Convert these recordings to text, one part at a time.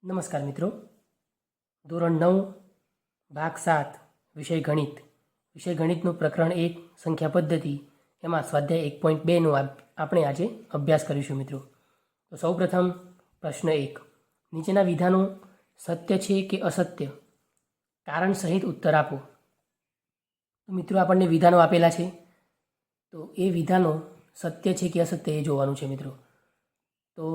નમસ્કાર મિત્રો, ધોરણ 9 ભાગ 7 વિષય ગણિતનું પ્રકરણ 1 સંખ્યા પદ્ધતિ એમાં સ્વાધ્યાય 1.2નું આપણે આજે અભ્યાસ કરીશું મિત્રો. તો સૌપ્રથમ પ્રશ્ન 1, નીચેના વિધાનો સત્ય છે કે અસત્ય, કારણ સહિત ઉત્તર આપો. તો મિત્રો આપણને વિધાનો આપેલા છે, તો એ વિધાનો સત્ય છે કે અસત્ય એ જોવાનું છે મિત્રો. તો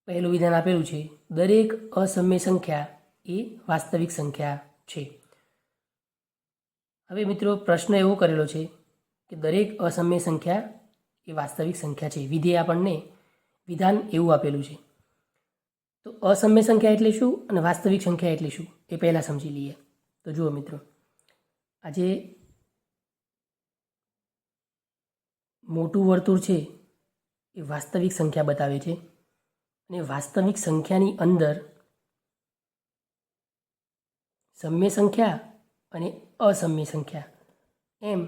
પહેલું વિધાન આપેલું છે, દરેક અસમય સંખ્યા એ વાસ્તવિક સંખ્યા છે. હવે મિત્રો પ્રશ્ન એવો કરેલો છે કે દરેક અસમય સંખ્યા એ વાસ્તવિક સંખ્યા છે. વિધેય આપણને વિધાન એવું આપેલું છે. તો અસમય સંખ્યા એટલે શું અને વાસ્તવિક સંખ્યા એટલે શું એ પહેલાં સમજી લઈએ. તો જુઓ મિત્રો, આજે મોટું વર્તુળ છે એ વાસ્તવિક સંખ્યા બતાવે છે અને વાસ્તવિક સંખ્યાની અંદર સમય સંખ્યા અને અસમય સંખ્યા એમ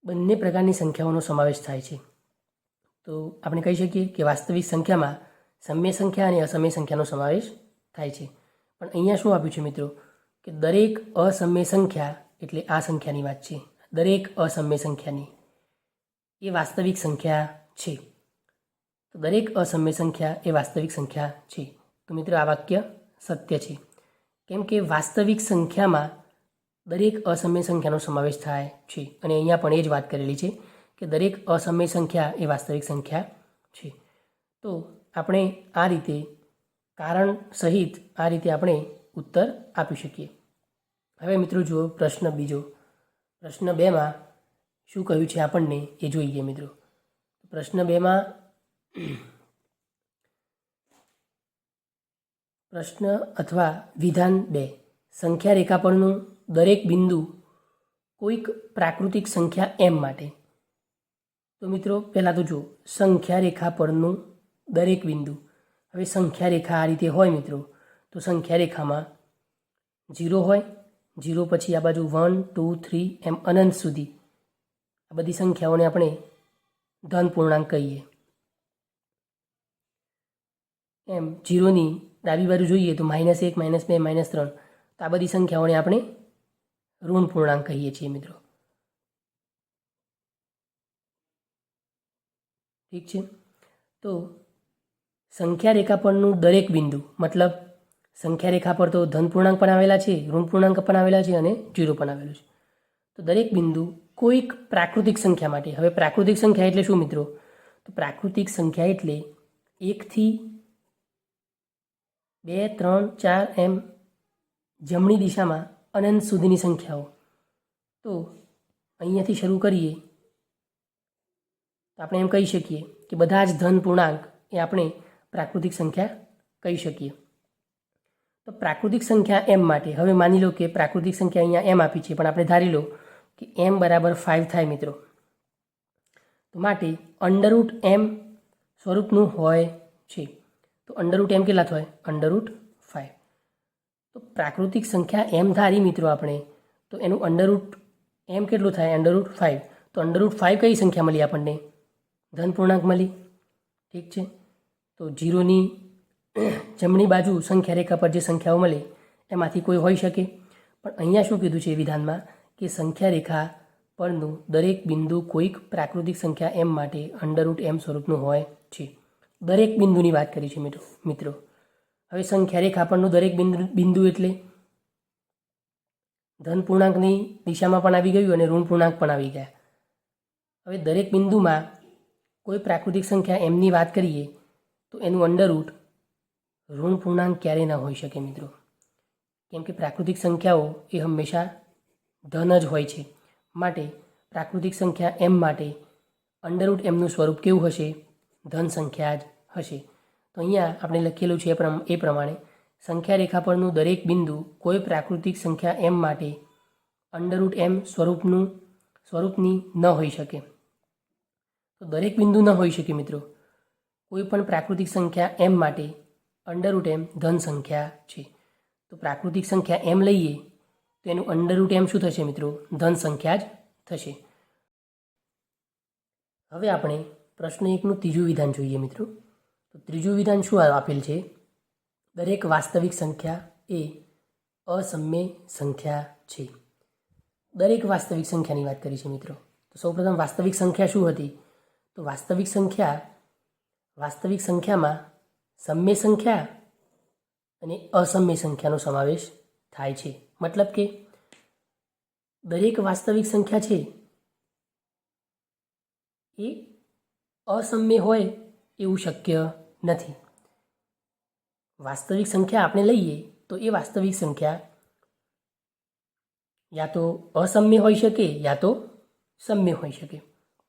બંને પ્રકારની સંખ્યાઓનો સમાવેશ થાય છે. તો આપણે કહી શકીએ કે વાસ્તવિક સંખ્યામાં સમય સંખ્યા અને અસમય સંખ્યાનો સમાવેશ થાય છે. પણ અહીંયા શું આપ્યું છે મિત્રો કે દરેક અસમય સંખ્યા એટલે આ સંખ્યાની વાત છે, દરેક અસમય સંખ્યાની એ વાસ્તવિક સંખ્યા છે. તો દરેક અસમય સંખ્યા એ વાસ્તવિક સંખ્યા છે. તો મિત્રો આ વાક્ય સત્ય છે, કેમ કે વાસ્તવિક સંખ્યામાં દરેક અસમય સંખ્યાનો સમાવેશ થાય છે. અને અહીંયા પણ એ જ વાત કરેલી છે કે દરેક અસમય સંખ્યા એ વાસ્તવિક સંખ્યા છે. તો આપણે આ રીતે કારણ સહિત આ રીતે આપણે ઉત્તર આપી શકીએ. હવે મિત્રો જુઓ પ્રશ્ન બીજો. પ્રશ્ન 2માં શું કહ્યું છે આપણને એ જોઈએ મિત્રો. પ્રશ્ન 2માં પ્રશ્ન અથવા વિધાન 2, સંખ્યા રેખા પરનું દરેક બિંદુ કોઈક પ્રાકૃતિક સંખ્યા m માટે. તો મિત્રો પહેલાં તો જુઓ, સંખ્યા રેખા પરનું દરેક બિંદુ. હવે સંખ્યા રેખા આ રીતે હોય મિત્રો, તો સંખ્યા રેખામાં 0 હોય, 0 પછી આ બાજુ 1 2 3 એમ અનંત સુધી આ બધી સંખ્યાઓને આપણે ધન પૂર્ણાંક કહીએ. એમ 0ની ડાબી બાજુ જોઈએ તો -1 -2 -3, તો આ બધી સંખ્યાઓને આપણે ઋણ પૂર્ણાંક કહીએ છીએ મિત્રો. ઠીક છે. તો સંખ્યા રેખા પરનું દરેક બિંદુ મતલબ સંખ્યા રેખા પર તો ધન પૂર્ણાંક પણ આવેલા છે, ઋણ પૂર્ણાંક પણ આવેલા છે અને 0 પણ આવેલું છે. તો દરેક બિંદુ કોઈક પ્રાકૃતિક સંખ્યા માટે. હવે પ્રાકૃતિક સંખ્યા એટલે શું મિત્રો? તો પ્રાકૃતિક સંખ્યા એટલે 1 થી 2 3 4 એમ જમણી દિશામાં અનંત સુધીની સંખ્યાઓ. તો અહીંયાથી શરૂ કરીએ તો આપણે એમ કહી શકીએ કે બધા જ ધન પૂર્ણાંક એ આપણે પ્રાકૃતિક સંખ્યા કહી શકીએ. તો પ્રાકૃતિક સંખ્યા m માટે હવે માની લો કે પ્રાકૃતિક સંખ્યા અહીંયા m આપી છે, પણ આપણે ધારી લો કે m બરાબર 5 થાય મિત્રો. તો માટે √m સ્વરૂપનું હોય છે. તો √m કેટલા થાય? √5. તો પ્રાકૃતિક સંખ્યા m ધારી મિત્રો આપણે, તો એનું √m કેટલું થાય? √5. તો √5 કઈ સંખ્યા મળી આપણને? ધન પૂર્ણાંક મળી. ઠીક છે. તો 0ની જમણી બાજુ સંખ્યા રેખા પર જે સંખ્યાઓ મળે એમાંથી કોઈ હોઈ શકે. પણ અહીંયા શું કીધું છે વિધાનમાં કે સંખ્યા રેખા પરનું દરેક બિંદુ કોઈક પ્રાકૃતિક સંખ્યા m માટે √m સ્વરૂપનું હોય છે. દરેક બિંદુની વાત કરી છે મિત્રો. હવે સંખ્યા રેખા પરનું દરેક બિંદુ એટલે ધન પૂર્ણાંકની દિશામાં પણ આવી ગયું અને ઋણ પૂર્ણાંક પણ આવી ગયા. હવે દરેક બિંદુમાં કોઈ પ્રાકૃતિક સંખ્યા mની વાત કરીએ તો એનું ઋણ પૂર્ણાંક ક્યારેય ન હોઈ શકે મિત્રો, કેમ કે પ્રાકૃતિક સંખ્યાઓ એ હંમેશા ધન જ હોય છે. માટે પ્રાકૃતિક સંખ્યા m માટે √mનું સ્વરૂપ કેવું હશે? ધન સંખ્યા જ હશે. તો અહીંયા આપણે લખેલું છે એ પ્રમાણે સંખ્યા રેખા પરનું દરેક બિંદુ કોઈ પ્રાકૃતિક સંખ્યા m માટે √m સ્વરૂપની ન હોઈ શકે. તો દરેક બિંદુ ન હોઈ શકે મિત્રો. કોઈ પણ પ્રાકૃતિક સંખ્યા m માટે √m ધન સંખ્યા છે. તો પ્રાકૃતિક સંખ્યા m લઈએ તો એનું √m શું થશે મિત્રો? ધન સંખ્યા જ થશે. હવે આપણે પ્રશ્ન 1નું ત્રીજું વિધાન જોઈએ મિત્રો. તો ત્રીજું વિધાન શું આપેલ છે? દરેક વાસ્તવિક સંખ્યા એ અસમ્ય સંખ્યા છે. દરેક વાસ્તવિક સંખ્યાની વાત કરી છે મિત્રો. તો સૌપ્રથમ વાસ્તવિક સંખ્યા શું હતી? તો વાસ્તવિક સંખ્યામાં સમ્ય સંખ્યા અને અસમ્ય સંખ્યાનો સમાવેશ થાય છે. મતલબ કે દરેક વાસ્તવિક સંખ્યા છે એ અસમ્ય હોય એવું શક્ય નથી. વાસ્તવિક સંખ્યા આપણે લઈએ તો એ વાસ્તવિક સંખ્યા યા તો અસમ્ય હોઈ શકે યા તો સમ્ય હોઈ શકે.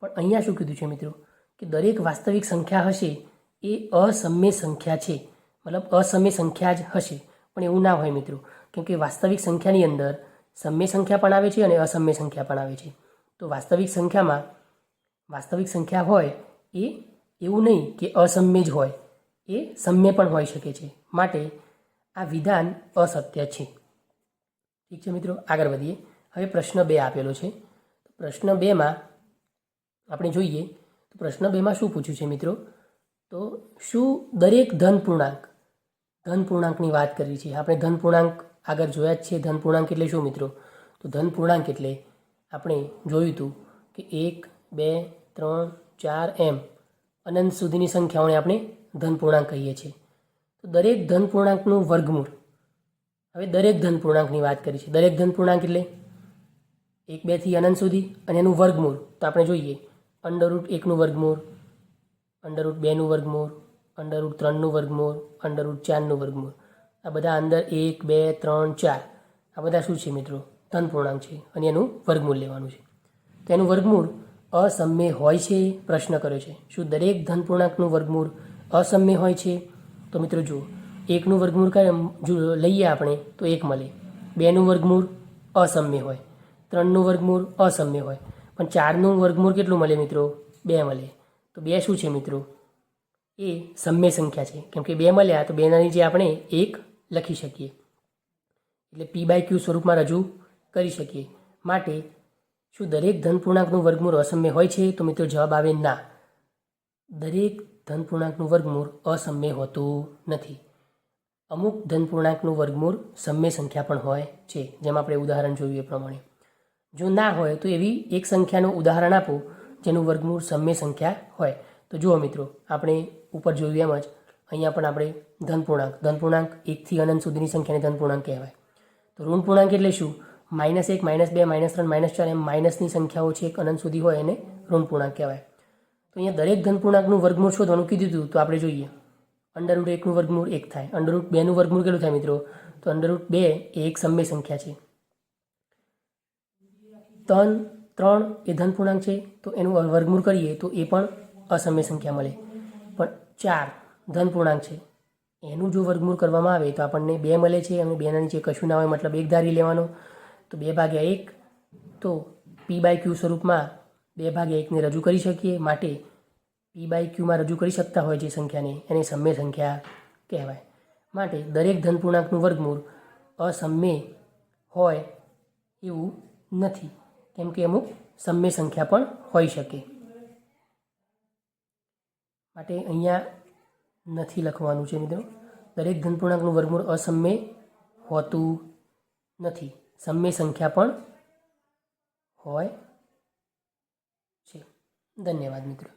પણ અહીંયા શું કીધું છે મિત્રો કે દરેક વાસ્તવિક સંખ્યા હશે એ અસમ્ય સંખ્યા છે, મતલબ અસમ્ય સંખ્યા જ હશે. પણ એવું ના હોય મિત્રો, કેમ કે વાસ્તવિક સંખ્યાની અંદર સમ્ય સંખ્યા પણ આવે છે અને અસમ્ય સંખ્યા પણ આવે છે. તો વાસ્તવિક સંખ્યા હોય એ એવું નહીં કે અસમ્ય જ હોય, એ સમ્ય પણ હોઈ શકે છે. માટે આ વિધાન અસત્ય છે. ઠીક છે મિત્રો, આગળ વધીએ. હવે પ્રશ્ન 2 આપેલો છે. પ્રશ્ન 2માં આપણે જોઈએ તો પ્રશ્ન 2માં શું પૂછ્યું છે મિત્રો? તો શું દરેક ધન પૂર્ણાંકની વાત કરી છે. આપણે ધન પૂર્ણાંક આગળ જોયા જ છે. ધન પૂર્ણાંક એટલે શું મિત્રો? તો ધન પૂર્ણાંક એટલે આપણે જોયું હતું કે 1, 2, 3, 4 એમ અનંત સુધીની સંખ્યાઓને આપણે ધન પૂર્ણાંક કહીએ છીએ. તો દરેક ધન પૂર્ણાંકનું વર્ગમૂળ, હવે દરેક ધન પૂર્ણાંકની વાત કરી છે. દરેક ધન પૂર્ણાંક એટલે 1, 2 થી અનંત સુધી અને એનું વર્ગમૂળ. તો આપણે જોઈએ √1નું વર્ગમૂળ, √2નું વર્ગમૂળ, √3નું વર્ગમૂળ, √4નું વર્ગમૂળ. આ બધા અંદર 1, 2, 3, 4 આ બધા શું છે મિત્રો? ધન પૂર્ણાંક છે અને એનું વર્ગમૂળ લેવાનું છે. તો એનું વર્ગમૂળ અસમ્ય હોય છે? પ્રશ્ન કર્યો છે. શું દરેક ધન પૂર્ણાંકનું વર્ગમૂળ અસમ્ય હોય છે? તો મિત્રો જુઓ, 1નું વર્ગમૂળ લઈએ આપણે તો 1 મળે. 2નું વર્ગમૂળ અસમ્ય હોય, 3નું વર્ગમૂળ અસમ્ય હોય, પણ 4નું વર્ગમૂળ કેટલું મળે મિત્રો? 2 મળે. તો 2 શું છે મિત્રો? એ સમ્ય સંખ્યા છે. કેમ કે 2 મળ્યા તો 2ના નીચે આપણે 1 લખી શકીએ, એટલે p/q સ્વરૂપમાં રજૂ કરી શકીએ. માટે શું દરેક ધન પૂર્ણાંકનું વર્ગમૂળ અસમ્ય હોય છે? તો મિત્રો જવાબ આવે ના. દરેક ધન પૂર્ણાંકનું વર્ગમૂળ અસમ્ય હોતું નથી. અમુક ધન પૂર્ણાંકનું વર્ગમૂળ સમ્ય સંખ્યા પણ હોય છે, જેમ આપણે ઉદાહરણ જોયું એ પ્રમાણે. જો ના હોય તો એવી એક સંખ્યાનું ઉદાહરણ આપો જેનું વર્ગમૂળ સમ્ય સંખ્યા હોય. તો જુઓ મિત્રો, આપણે ઉપર જોયું એમ જ અહીંયા પણ આપણે ધન પૂર્ણાંક 1 થી અનંત સુધીની સંખ્યાને ધન પૂર્ણાંક કહેવાય. તો ઋણ પૂર્ણાંક એટલે શું? -1, -2, -3, -4 એમ માઇનસની સંખ્યાઓ છે એક અનંત સુધી હોય એને ઋણ પૂર્ણાંક કહેવાય. તો અહીંયા દરેક ધન પૂર્ણાંકનું વર્ગમૂળ શોધવાનું કીધું હતું. તો આપણે જોઈએ √1નું વર્ગમૂળ 1 થાય, √2નું વર્ગમૂળ કેટલું થાય મિત્રો? તો √2 એ એક સમ્ય સંખ્યા છે. 3 એ ધન પૂર્ણાંક છે, તો એનું વર્ગમૂળ કરીએ તો એ પણ અસમ્ય સંખ્યા મળે. પણ 4 ધન પૂર્ણાંક છે, એનું જો વર્ગમૂળ કરવામાં આવે તો આપણને 2 મળે છે અને 2ના નીચે કશું ના હોય, મતલબ 1 ધારી લેવાનો. તો 2/1, તો p/q સ્વરૂપમાં 2/1ને રજૂ કરી શકીએ. માટે p/qમાં રજૂ કરી શકતા હોય જે સંખ્યાને એને સમ્ય સંખ્યા કહેવાય. માટે દરેક ધન પૂર્ણાંકનું વર્ગમૂળ અસમ્ય હોય એવું નથી, કેમ કે અમુક સમ્ય સંખ્યા પણ હોઈ શકે. માટે અહીંયા નથી લખવાનું છે મિત્રો. દરેક ધન પૂર્ણાંકનું વર્ગમૂળ અસમ્ય હોતું નથી, સમ્ય સંખ્યા પણ હોય છે. ધન્યવાદ મિત્રો.